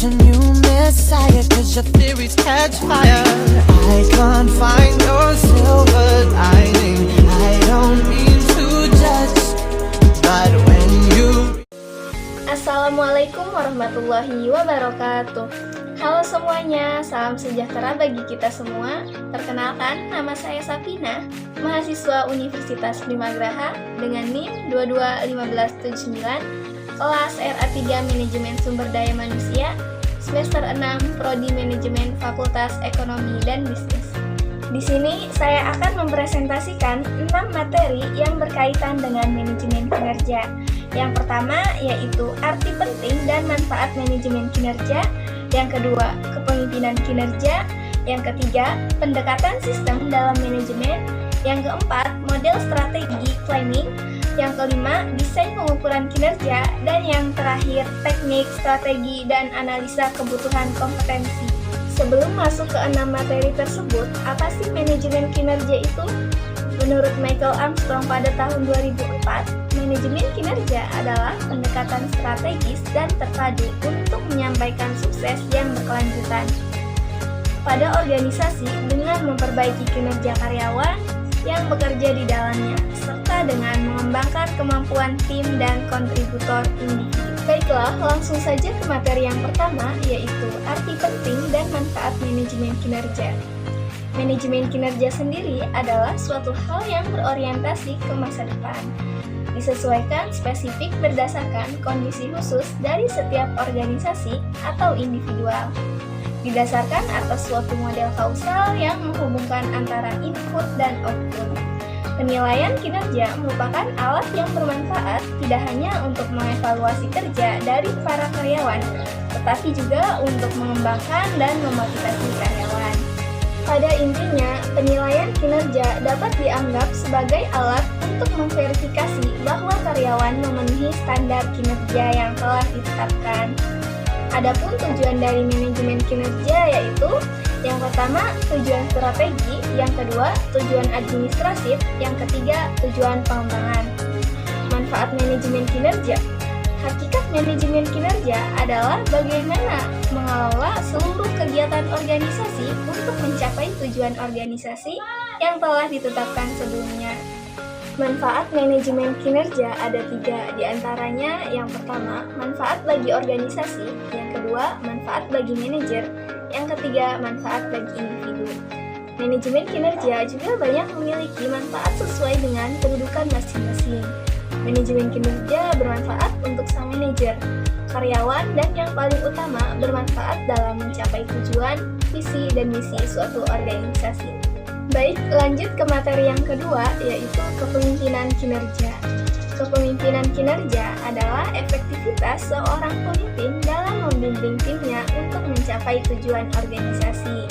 a new messiah, 'cause your theories catch fire. I can't find your silver lining. I don't mean to judge, but when you... Assalamualaikum warahmatullahi wabarakatuh. Halo semuanya, salam sejahtera bagi kita semua. Perkenalkan, nama saya Sapina, mahasiswa Universitas Limagraha dengan NIM 221579, kelas RA3 Manajemen Sumber Daya Manusia, semester 6, Prodi Manajemen Fakultas Ekonomi dan Bisnis. Di sini saya akan mempresentasikan 6 materi yang berkaitan dengan manajemen kinerja. Yang pertama yaitu arti penting dan manfaat manajemen kinerja. Yang kedua, kepemimpinan kinerja. Yang ketiga, pendekatan sistem dalam manajemen. Yang keempat, model strategi planning. Yang kelima, desain pengukuran kinerja. Dan yang terakhir, teknik, strategi, dan analisa kebutuhan kompetensi. Sebelum masuk ke 6 materi tersebut, apa sih manajemen kinerja itu? Menurut Michael Armstrong pada tahun 2004, manajemen kinerja adalah pendekatan strategis dan terpadu untuk menyampaikan sukses yang berkelanjutan pada organisasi dengan memperbaiki kinerja karyawan yang bekerja di dalamnya, serta dengan mengembangkan kemampuan tim dan kontributor individu. Baiklah, langsung saja ke materi yang pertama, yaitu arti penting dan manfaat manajemen kinerja. Manajemen kinerja sendiri adalah suatu hal yang berorientasi ke masa depan, disesuaikan spesifik berdasarkan kondisi khusus dari setiap organisasi atau individual, didasarkan atas suatu model kausal yang menghubungkan antara input dan output. Penilaian kinerja merupakan alat yang bermanfaat tidak hanya untuk mengevaluasi kerja dari para karyawan, tetapi juga untuk mengembangkan dan memotivasi karyawan. Pada intinya, penilaian kinerja dapat dianggap sebagai alat untuk memverifikasi bahwa karyawan memenuhi standar kinerja yang telah ditetapkan. Adapun tujuan dari manajemen kinerja yaitu yang pertama, tujuan strategi, yang kedua, tujuan administratif, yang ketiga, tujuan pengembangan. Manfaat manajemen kinerja. Hakikat manajemen kinerja adalah bagaimana mengelola seluruh kegiatan organisasi untuk mencapai tujuan organisasi yang telah ditetapkan sebelumnya. Manfaat manajemen kinerja ada 3, diantaranya yang pertama, manfaat bagi organisasi, yang kedua, manfaat bagi manajer, yang ketiga, manfaat bagi individu. Manajemen kinerja juga banyak memiliki manfaat sesuai dengan kedudukan masing-masing. Manajemen kinerja bermanfaat untuk sang manajer, karyawan, dan yang paling utama bermanfaat dalam mencapai tujuan, visi, dan misi suatu organisasi. Baik, lanjut ke materi yang kedua, yaitu kepemimpinan kinerja. Kepemimpinan kinerja adalah efektivitas seorang pemimpin dalam membimbing timnya untuk mencapai tujuan organisasi.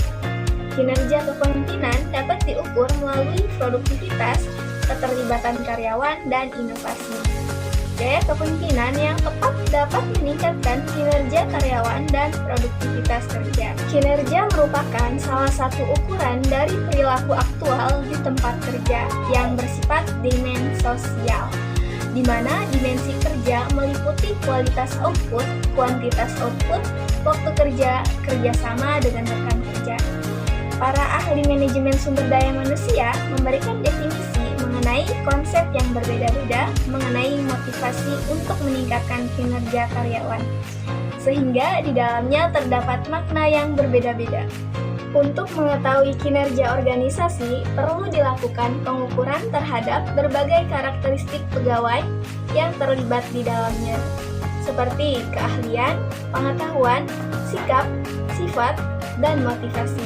Kinerja kepemimpinan dapat diukur melalui produktivitas, keterlibatan karyawan, dan inovasi. Gaya kepemimpinan yang tepat dapat meningkatkan kinerja karyawan dan produktivitas kerja. Kinerja merupakan salah satu ukuran dari perilaku aktual di tempat kerja yang bersifat dimensosial, di mana dimensi kerja meliputi kualitas output, kuantitas output, waktu kerja, kerjasama dengan rekan kerja. Para ahli manajemen sumber daya manusia memberikan definisi mengenai konsep yang berbeda-beda mengenai motivasi untuk meningkatkan kinerja karyawan, sehingga di dalamnya terdapat makna yang berbeda-beda. Untuk mengetahui kinerja organisasi, perlu dilakukan pengukuran terhadap berbagai karakteristik pegawai yang terlibat di dalamnya, seperti keahlian, pengetahuan, sikap, sifat, dan motivasi.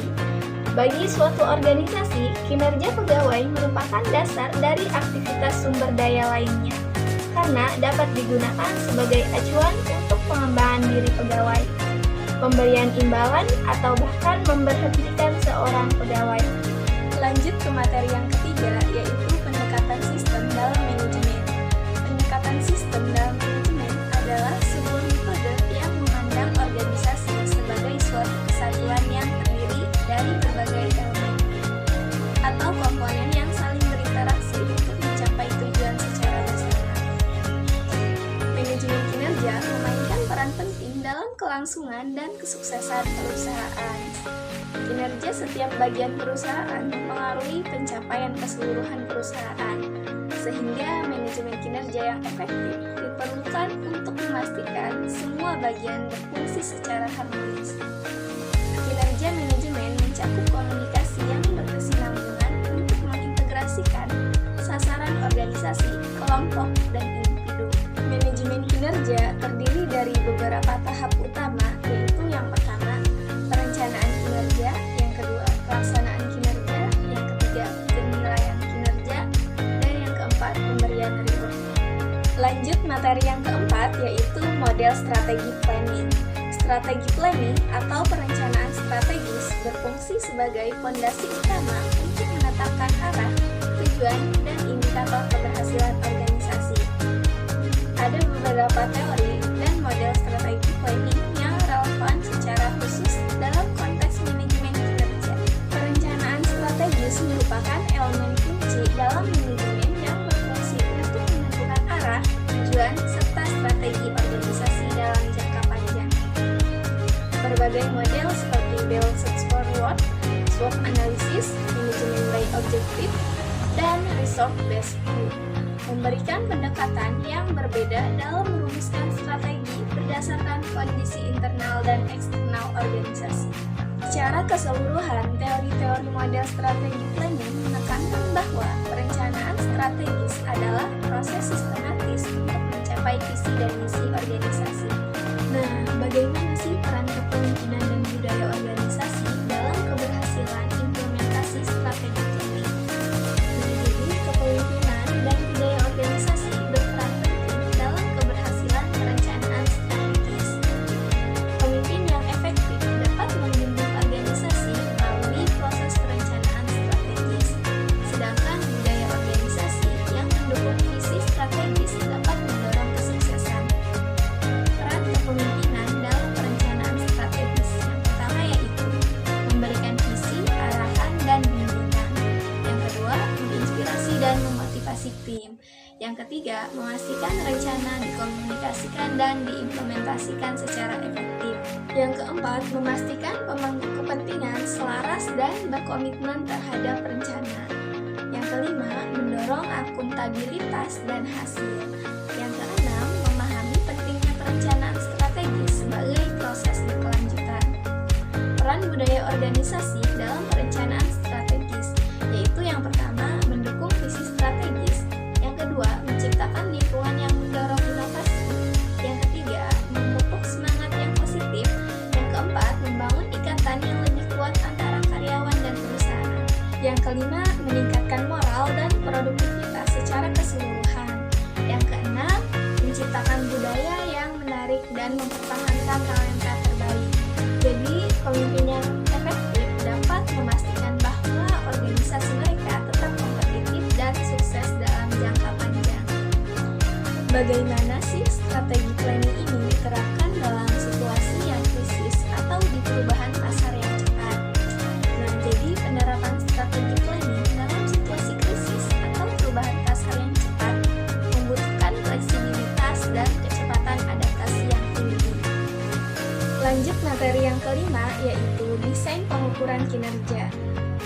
Bagi suatu organisasi, kinerja pegawai merupakan dasar dari aktivitas sumber daya lainnya, karena dapat digunakan sebagai acuan untuk pengembangan diri pegawai, pemberian imbalan, atau bahkan memberhentikan seorang pegawai. Lanjut ke materi yang ketiga, yaitu pendekatan sistem dalam manajemen. Pendekatan sistem dalam manajemen adalah sebuah metode yang memandang organisasi sebagai suatu kesatuan yang terdiri dari berbagai elemen atau komponen yang saling berinteraksi untuk mencapai tujuan secara bersama. Manajemen kinerja memainkan peran penting dalam kelangsungan keberlangsungan dan kesuksesan perusahaan. Kinerja setiap bagian perusahaan mempengaruhi pencapaian keseluruhan perusahaan, sehingga manajemen kinerja yang efektif diperlukan untuk memastikan semua bagian berfungsi secara harmonis. Kinerja manajemen mencakup komunikasi yang berkesinambungan untuk mengintegrasikan sasaran organisasi, kelompok, dan individu. Manajemen kinerja terdiri dari beberapa tahap utama, yaitu yang pertama, perencanaan kinerja, yang kedua, pelaksanaan kinerja, yang ketiga, penilaian kinerja, dan yang keempat, pemberian reward. Lanjut materi yang keempat, yaitu model strategi planning. Strategi planning atau perencanaan strategis berfungsi sebagai fondasi utama untuk menetapkan arah, tujuan, dan indikator keberhasilan organisasi. Ada beberapa teori dan model strategi planning yang relevan secara khusus dalam konteks manajemen kinerja. Perencanaan strategis merupakan elemen kunci dalam manajemen yang berfungsi untuk menentukan arah, tujuan, serta strategi organisasi dalam jangka panjang. Berbagai model seperti Bell-Sachs Forward, SWOT Analysis, Management by Objective, dan Result-Based View memberikan pendekatan yang berbeda dalam merumuskan strategi berdasarkan kondisi internal dan eksternal organisasi. Secara keseluruhan, teori-teori model strategi planning menekankan bahwa perencanaan strategis adalah proses sistematis untuk mencapai visi dan misi organisasi. Nah, bagaimana sih peran kepemimpinan dan budaya organisasi dalam keberhasilan implementasi strategi planning? Jadi, kepemimpinan dan budaya organisasi berperan penting dalam keberhasilan perencanaan strategis. Pemimpin yang efektif dapat membimbing organisasi melalui proses perencanaan strategis, sedangkan budaya organisasi yang mendukung visi strategis dapat mendorong kesuksesan. Peran kepemimpinan dalam perencanaan strategis yang pertama yaitu memberikan visi, arahan, dan bimbingan. Yang kedua, menginspirasi dan memotivasi tim. Yang ketiga, memastikan rencana dikomunikasikan dan diimplementasikan secara efektif. Yang keempat, memastikan pemangku kepentingan selaras dan berkomitmen terhadap rencana. Yang kelima, mendorong akuntabilitas dan hasil. Yang keenam, memahami pentingnya perencanaan strategis sebagai proses berkelanjutan. Peran budaya organisasi dalam perencanaan strategis, yaitu yang pertama, mendukung visi strategis. Yang kedua, menciptakan lingkungan yang mendorong inovasi. Yang ketiga, memupuk semangat yang positif. Yang keempat, membangun ikatan yang lebih kuat antara karyawan dan perusahaan. Yang kelima, meningkatkan moral dan produktivitas secara keseluruhan. Yang keenam, menciptakan budaya yang menarik dan mempertahankan talenta terbaik. Jadi, pemimpin yang efektif dapat memastikan bahwa organisasi mereka tetap kompetitif dan sukses dalam jangka panjang. Bagaimana sih strategi planning ini diterapkan dalam situasi yang krisis atau di perubahan pasar yang cepat? Nah, jadi penerapan strategi planning dalam situasi krisis atau perubahan pasar yang cepat membutuhkan fleksibilitas dan kecepatan adaptasi yang tinggi. Lanjut materi yang kelima, yaitu desain pengukuran kinerja.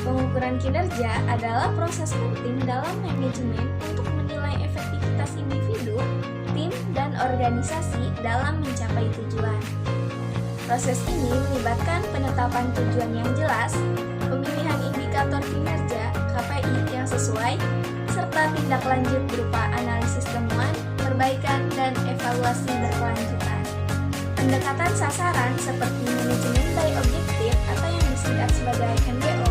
Pengukuran kinerja adalah proses penting dalam manajemen untuk menilai efektivitas individu, tim, dan organisasi dalam mencapai tujuan. Proses ini melibatkan penetapan tujuan yang jelas, pemilihan indikator kinerja (KPI) yang sesuai, serta tindak lanjut berupa analisis temuan, perbaikan, dan evaluasi berkelanjutan. Pendekatan sasaran seperti manajemen by objektif atau yang disingkat sebagai MBO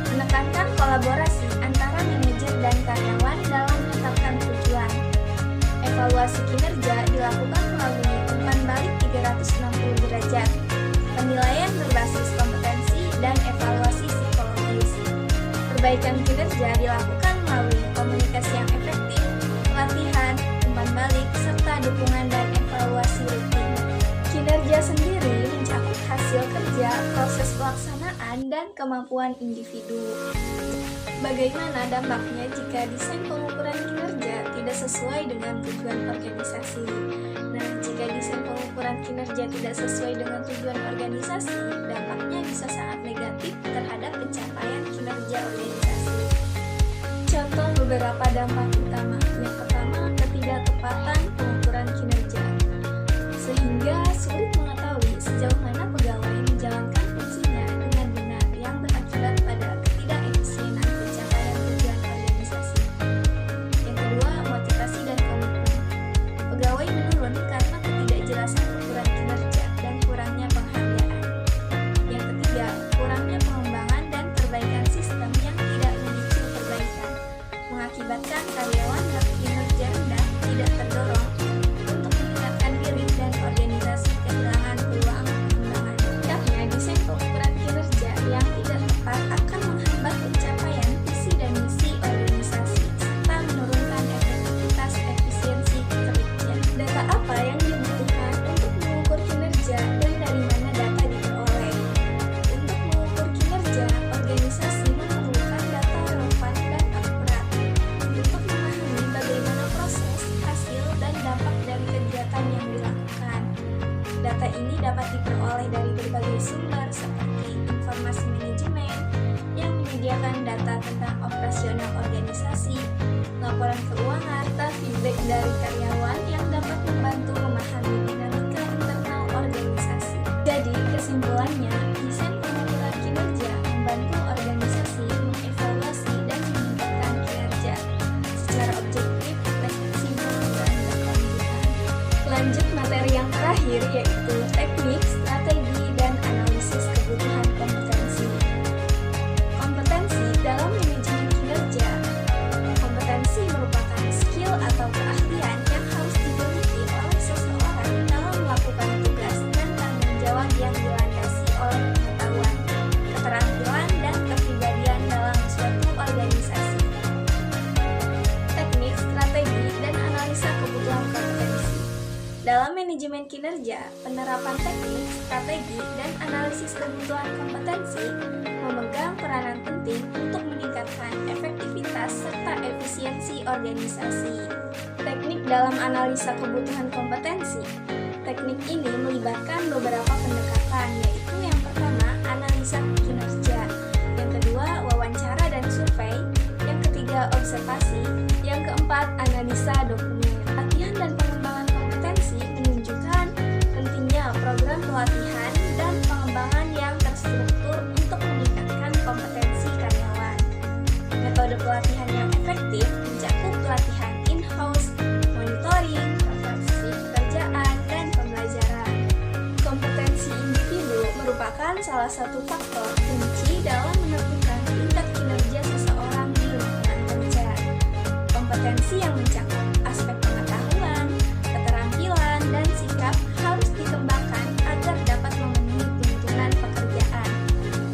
menekankan kolaborasi antara manajer dan karyawan dalam menetapkan tujuan. Evaluasi kinerja dilakukan melalui umpan balik 360 derajat, penilaian berbasis kompetensi, dan evaluasi psikologis. Perbaikan kinerja dilakukan melalui komunikasi yang efektif, pelatihan, umpan balik, serta dukungan dan evaluasi rutin. Kinerja sendiri mencakup hasil kerja, proses pelaksanaan, dan kemampuan individu. Bagaimana dampaknya jika desain pengukuran kinerja tidak sesuai dengan tujuan organisasi? Nah, jika desain pengukuran pengukuran kinerja tidak sesuai dengan tujuan organisasi, dampaknya bisa sangat negatif terhadap pencapaian kinerja organisasi. Contoh beberapa dampak utama. Yang pertama, ketidaktepatan pengukuran kinerja, sehingga sulit mengetahui sejauh mana pegawai menjalankan fungsinya dengan benar, yang berakibat pada ketidakefisienan pencapaian tujuan organisasi. Yang kedua, motivasi dan komitmen. Pegawai menurun karena ketidakjelasan ukuran kinerja dan kurangnya penghargaan. Yang ketiga, kurangnya pengembangan dan perbaikan sistem yang tidak memicu perbaikan, mengakibatkan karyawan berkinerja rendah tidak terdorong untuk meningkatkan diri dan organisasi kehilangan peluang pengembangan. Dampaknya, desain pengukuran kinerja yang tidak tepat akan menghambat pencapaian visi dan misi organisasi serta menurunkan efektivitas efisiensi kerja. Data apa yang dibutuhkan untuk mengukur kinerja dan dari mana data diperoleh? Untuk mengukur kinerja, organisasi memerlukan data relevan dan akurat untuk memahami bagaimana proses, hasil, dan dampak dari kegiatan yang dilakukan. Data ini dapat diperoleh dari berbagai sumber seperti informasi manajemen yang menyediakan data tentang operasional organisasi, laporan keuangan, serta feedback dari karyawan yang dapat membantu memahami dinamika internal organisasi. Jadi, kesimpulannya, desain pengukuran kinerja membantu organisasi mengevaluasi dan meningkatkan kinerja secara objektif, fleksibel, dan berkelanjutan. Lanjut materi yang terakhir, yaitu teknik, strategi, dan analisis kebutuhan kompetensi. Kompetensi dalam manajemen kinerja. Kompetensi merupakan skill atau keahlian yang harus dimiliki oleh seseorang dalam melakukan tugas dan tanggung jawab yang dilandasi oleh pengetahuan, keterampilan, dan kepribadian dalam suatu organisasi. Teknik, strategi, dan analisa kebutuhan kompetensi. Dalam manajemen kinerja, penerapan teknik, strategi, dan analisis kebutuhan kompetensi memegang peranan penting untuk meningkatkan efektivitas serta efisiensi organisasi. Teknik dalam analisa kebutuhan kompetensi. Teknik ini melibatkan beberapa pendekatan, yaitu yang pertama, analisa kinerja, yang kedua, wawancara dan survei, yang ketiga, observasi, yang keempat, analisa dokumen. Latihan dan pengembangan kompetensi menunjukkan pentingnya program pelatihan dan pengembangan yang terstruktur untuk meningkatkan kompetensi karyawan. Metode pelatihan yang efektif mencakup pelatihan in-house, monitoring, refleksi pekerjaan, dan pembelajaran. Kompetensi individu merupakan salah satu faktor kunci dalam menentukan tingkat kinerja seseorang di lingkungan kerja. Kompetensi yang mencakup aspek pengetahuan, keterampilan, dan sikap harus dikembangkan agar dapat memenuhi tuntunan pekerjaan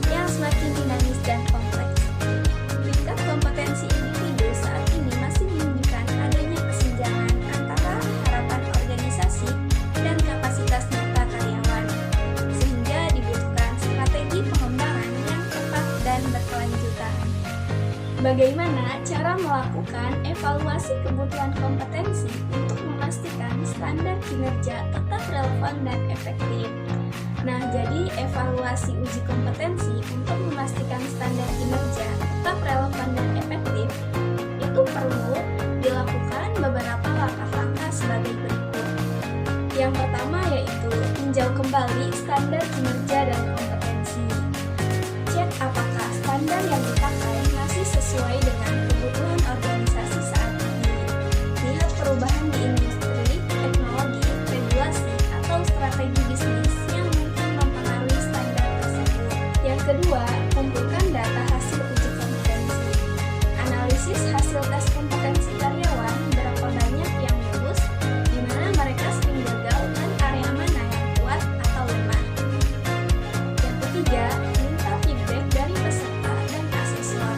yang semakin dinamis dan kompleks. Tingkat kompetensi individu saat ini masih menunjukkan adanya kesenjangan antara harapan organisasi dan kapasitas nyata karyawan, sehingga dibutuhkan strategi pengembangan yang tepat dan berkelanjutan. Bagaimana cara melakukan evaluasi kebutuhan kompetensi untuk memastikan standar kinerja tetap relevan dan efektif? Nah, jadi evaluasi uji kompetensi untuk memastikan standar kinerja tetap relevan dan efektif itu perlu dilakukan beberapa langkah-langkah sebagai berikut. Yang pertama yaitu tinjau kembali standar kinerja dan kompetensi. Cek apakah standar yang dipakai masih sesuai dengan kebutuhan organisasi saat ini. Lihat perubahan di industri, teknologi, regulasi, atau strategi bisnis yang mungkin mempengaruhi standar tersebut. Yang kedua, kumpulkan data hasil uji kompetensi. Analisis hasil tes kompetensi karyawan, berapa banyak yang lulus, di mana mereka sering gagal, dan area mana yang kuat atau lemah. Yang ketiga, minta feedback dari peserta dan asesor.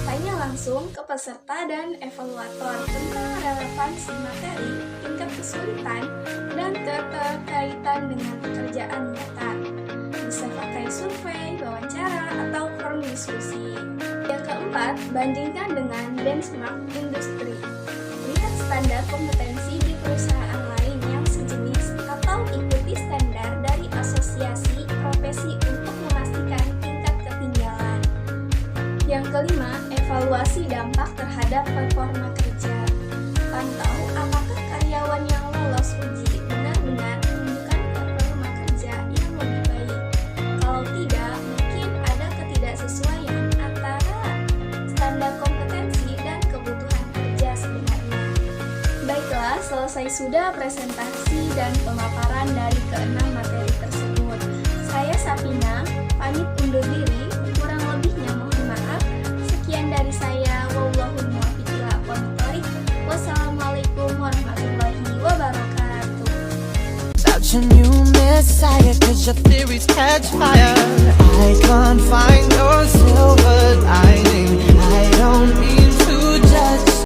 Tanya langsung ke peserta dan evaluator tentang relevansi materi, tingkat kesulitan, dan keterkaitan dengan pekerjaan nyata. Bisa pakai survei, wawancara, atau forum diskusi. Yang keempat, bandingkan dengan benchmark industri. Lihat standar kompetensi di perusahaan lain yang sejenis atau ikuti kelima, evaluasi dampak terhadap performa kerja. Pantau apakah karyawan yang lolos uji benar-benar menunjukkan performa kerja yang lebih baik. Kalau tidak, mungkin ada ketidaksesuaian antara standar kompetensi dan kebutuhan kerja sebenarnya. Baiklah, selesai sudah presentasi dan pemaparan dari keenam materi tersebut. Saya Sapina, pamit undur diri. Kurang lebihnya mohon maaf. Sekian dari saya. Wallahul muwaffiq ila aqwamit thoriq. Wassalamualaikum warahmatullahi wabarakatuh. Such a new messiah, cause your theories catch fire. I can't find your silver lining. I don't mean to judge,